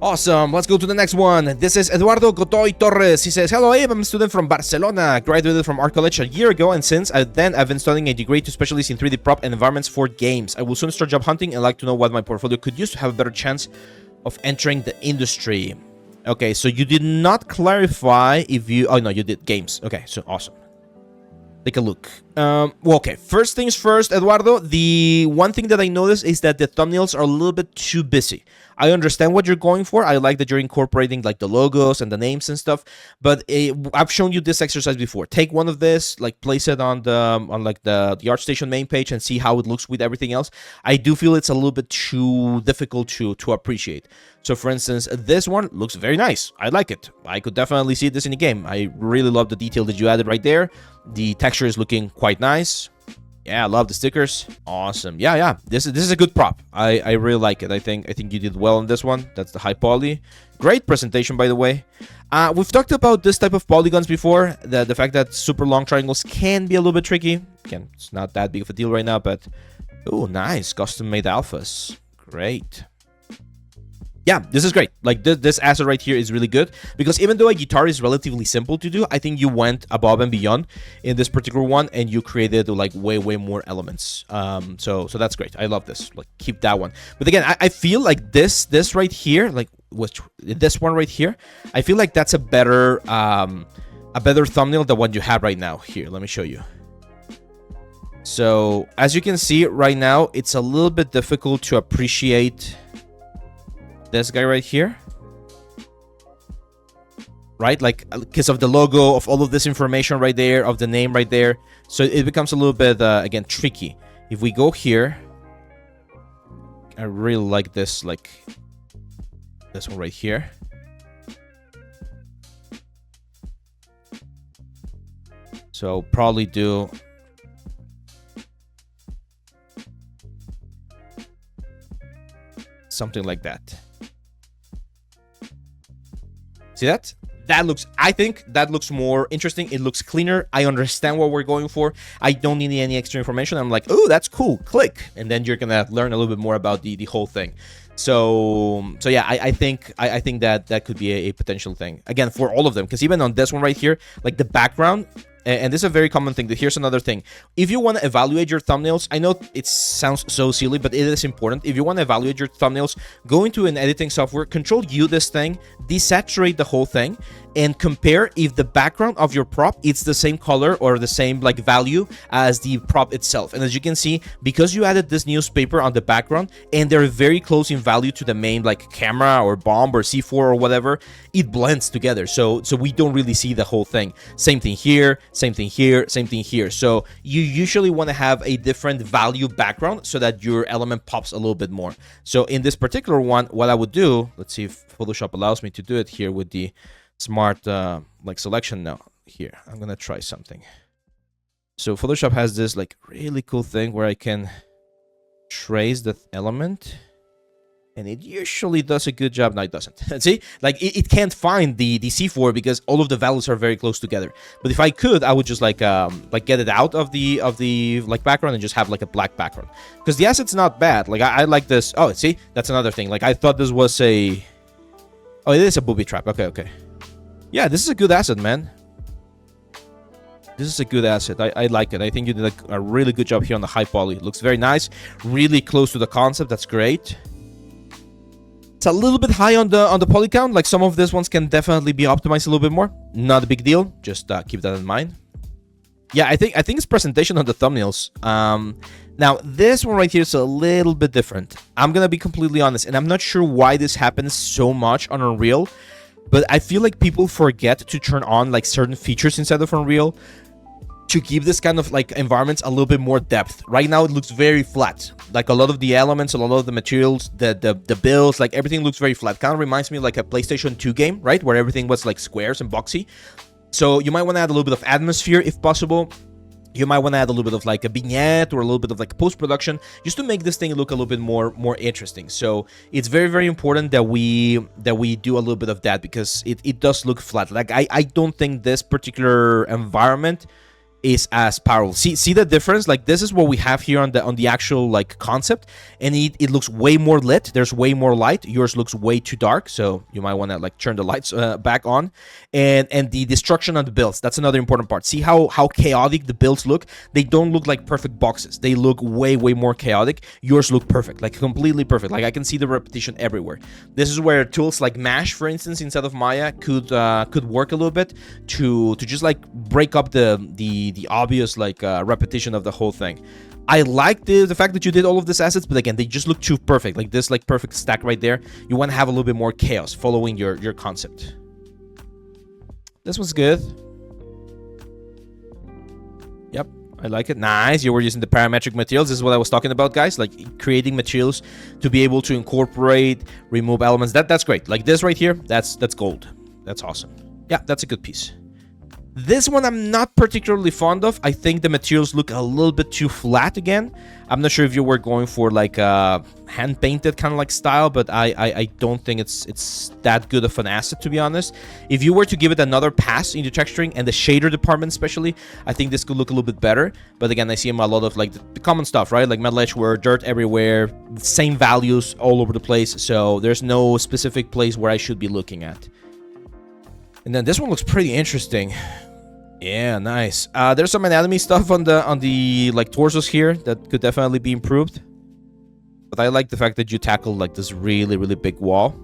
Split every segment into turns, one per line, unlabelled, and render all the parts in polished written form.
Awesome. Let's go to the next one. This is Eduardo Godoy Torres. He says, hello, Abe. I'm a student from Barcelona. Graduated from art college a year ago, and since then I've been studying a degree to specialize in 3D prop and environments for games. I will soon start job hunting and like to know what my portfolio could use to have a better chance of entering the industry. Okay, so you did not clarify if you... Oh, no, you did games. Okay, so awesome. Take a look. Well, okay, first things first, Eduardo, the one thing that I noticed is that the thumbnails are a little bit too busy. I understand what you're going for. I like that you're incorporating like the logos and the names and stuff, but I've shown you this exercise before. Take one of this, like place it on the ArtStation main page and see how it looks with everything else. I do feel it's a little bit too difficult to appreciate. So for instance, this one looks very nice. I like it. I could definitely see this in the game. I really love the detail that you added right there. The texture is looking quite nice. Yeah, I love the stickers. Awesome. Yeah. This is a good prop. I really like it. I think you did well on this one. That's the high poly. Great presentation, by the way. We've talked about this type of polygons before. The fact that super long triangles can be a little bit tricky. Again, it's not that big of a deal right now, but oh, nice custom made alphas. Great. Yeah, this is great. Like this asset right here is really good because even though a guitar is relatively simple to do, I think you went above and beyond in this particular one and you created like way more elements. So that's great. I love this. Like keep that one. But again, I feel like this right here, like this one right here, I feel like that's a better thumbnail than what you have right now. Here, let me show you. So as you can see right now, it's a little bit difficult to appreciate this guy right here, right? Like because of the logo, of all of this information right there, of the name right there, so it becomes a little bit again tricky. If we go here, I really like this, like this one right here. So probably do something like that. See that? I think that looks more interesting. It looks cleaner. I understand what we're going for. I don't need any extra information. I'm like, oh, that's cool. Click. And then you're going to learn a little bit more about the whole thing. So yeah, I think that could be a potential thing. Again, for all of them. Because even on this one right here, like the background, and this is a very common thing. Here's another thing. If you want to evaluate your thumbnails, I know it sounds so silly, but it is important. If you want to evaluate your thumbnails, go into an editing software, Control U this thing, desaturate the whole thing, and compare if the background of your prop it's the same color or the same like value as the prop itself. And as you can see, because you added this newspaper on the background and they're very close in value to the main like camera or bomb or C4 or whatever, it blends together. So we don't really see the whole thing. Same thing here, same thing here, same thing here. So you usually want to have a different value background so that your element pops a little bit more. So in this particular one, what I would do, let's see if Photoshop allows me to do it here with the smart like selection. Now here I'm gonna try something. So Photoshop has this like really cool thing where I can trace the element and it usually does a good job. No, it doesn't. See, like it can't find the C4 because all of the values are very close together. But if I could, I would just like get it out of the like background and just have like a black background, because the asset's not bad. Like I like this. Oh, see, that's another thing. Like I thought this was a... Oh, it is a booby trap. Okay. Yeah, this is a good asset, man. This is a good asset. I like it. I think you did a really good job here on the high poly. It looks very nice. Really close to the concept. That's great. It's a little bit high on the poly count. Like some of these ones can definitely be optimized a little bit more. Not a big deal. Just keep that in mind. Yeah, I think it's presentation on the thumbnails. Now, this one right here is a little bit different. I'm going to be completely honest, and I'm not sure why this happens so much on Unreal. But I feel like people forget to turn on like certain features inside of Unreal to give this kind of like environments a little bit more depth. Right now it looks very flat. Like a lot of the elements, a lot of the materials, the builds, like everything looks very flat. Kind of reminds me of like a PlayStation 2 game, right? Where everything was like squares and boxy. So you might want to add a little bit of atmosphere if possible. You might want to add a little bit of like a vignette or a little bit of like post-production just to make this thing look a little bit more interesting. So it's very important that we do a little bit of that, because it does look flat. Like I don't think this particular environment is as powerful. See the difference? Like, this is what we have here on the actual like concept, and it looks way more lit. There's way more light. Yours looks way too dark, so you might want to like turn the lights back on. And the destruction on the builds, that's another important part. See how chaotic the builds look? They don't look like perfect boxes. They look way more chaotic. Yours look perfect, like completely perfect. Like, I can see the repetition everywhere. This is where tools like Mesh, for instance, inside of Maya could work a little bit to just like break up the obvious like repetition of the whole thing. I like the fact that you did all of these assets, but again, they just look too perfect. Like this like perfect stack right there. You want to have a little bit more chaos following your concept. This one's good. Yep, I like it. Nice. You were using the parametric materials. This is what I was talking about, guys. Like creating materials to be able to incorporate, remove elements. That's great. Like this right here, that's gold. That's awesome. Yeah, that's a good piece. This one I'm not particularly fond of. I think the materials look a little bit too flat again. I'm not sure if you were going for like a hand-painted kind of like style, but I don't think it's that good of an asset, to be honest. If you were to give it another pass into texturing and the shader department especially, I think this could look a little bit better. But again, I see a lot of like the common stuff, right? Like metal edgeware, dirt everywhere, same values all over the place. So there's no specific place where I should be looking at. And then this one looks pretty interesting. Yeah, nice. There's some anatomy stuff on the like torsos here that could definitely be improved. But I like the fact that you tackled like this really big wall.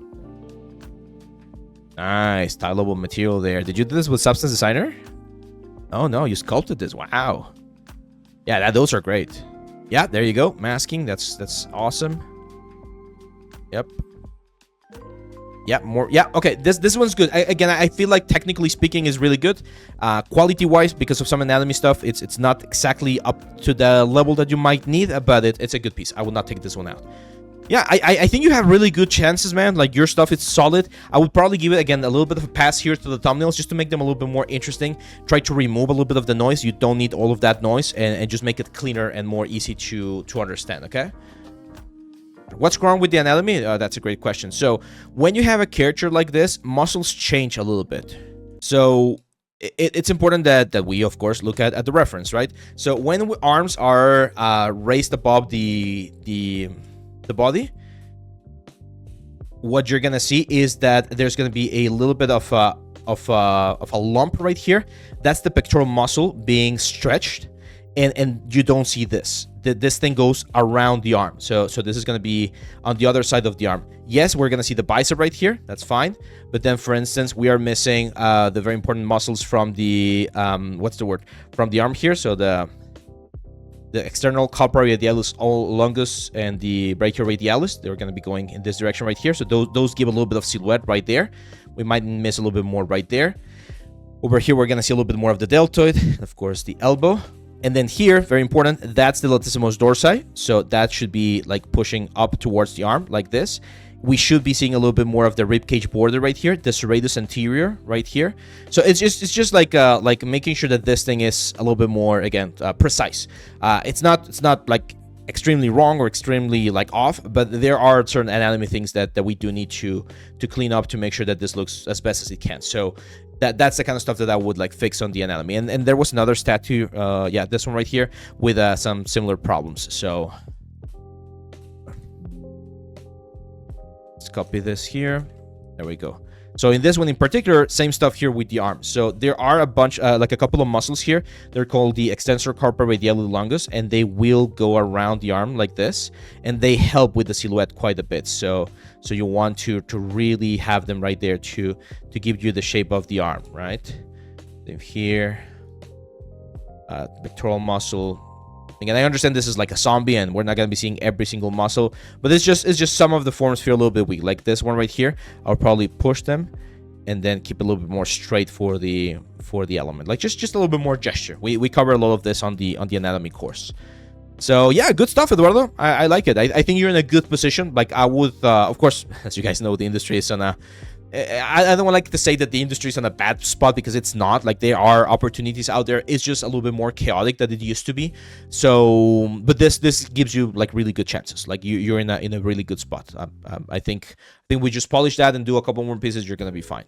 Nice, tileable material there. Did you do this with Substance Designer? Oh no, you sculpted this. Wow. Yeah, those are great. Yeah, there you go. Masking. That's awesome. Yep. Yeah, more. Yeah, okay. This one's good. Again, I feel like technically speaking is really good. Quality-wise, because of some anatomy stuff, it's not exactly up to the level that you might need, but it's a good piece. I would not take this one out. Yeah, I think you have really good chances, man. Like, your stuff is solid. I would probably give it, again, a little bit of a pass here to the thumbnails just to make them a little bit more interesting. Try to remove a little bit of the noise. You don't need all of that noise, and just make it cleaner and more easy to understand, okay? What's wrong with the anatomy? That's a great question. So when you have a character like this, muscles change a little bit. So it's important that we, of course, look at the reference, right? So when arms are raised above the body, what you're gonna see is that there's gonna be a little bit of a lump right here. That's the pectoral muscle being stretched, and you don't see this. This thing goes around the arm. So this is going to be on the other side of the arm. Yes, we're going to see the bicep right here. That's fine. But then, for instance, we are missing the very important muscles from the, what's the word? From the arm here. So the external carparadialis longus and the brachioradialis, they're going to be going in this direction right here. So those give a little bit of silhouette right there. We might miss a little bit more right there. Over here, we're going to see a little bit more of the deltoid. Of course, the elbow. And then here, very important, that's the latissimus dorsi. So that should be like pushing up towards the arm like this. We should be seeing a little bit more of the ribcage border right here, the serratus anterior right here. So it's just like making sure that this thing is a little bit more, again, precise. It's not like extremely wrong or extremely like off, but there are certain anatomy things that we do need to clean up to make sure that this looks as best as it can. So that's the kind of stuff that I would like fix on the anatomy. And there was another statue, yeah, this one right here with some similar problems. So let's copy this here. There we go. So in this one in particular, same stuff here with the arm. So there are a bunch, like a couple of muscles here. They're called the extensor carparadialis longus, and they will go around the arm like this, and they help with the silhouette quite a bit. So you want to really have them right there to give you the shape of the arm, right? Then here, pectoral muscle. Again, I understand this is like a zombie and we're not going to be seeing every single muscle, but it's just some of the forms feel a little bit weak. Like this one right here, I'll probably push them and then keep a little bit more straight for the element. Like just a little bit more gesture. We cover a lot of this on the anatomy course. So yeah, good stuff, Eduardo. I like it. I think you're in a good position. Like I would, of course, as you guys know, the industry is on a... I don't like to say that the industry is on a bad spot, because it's not. Like, there are opportunities out there. It's just a little bit more chaotic than it used to be. So, but this gives you like really good chances. Like you're in a really good spot. I think we just polish that and do a couple more pieces. You're gonna be fine.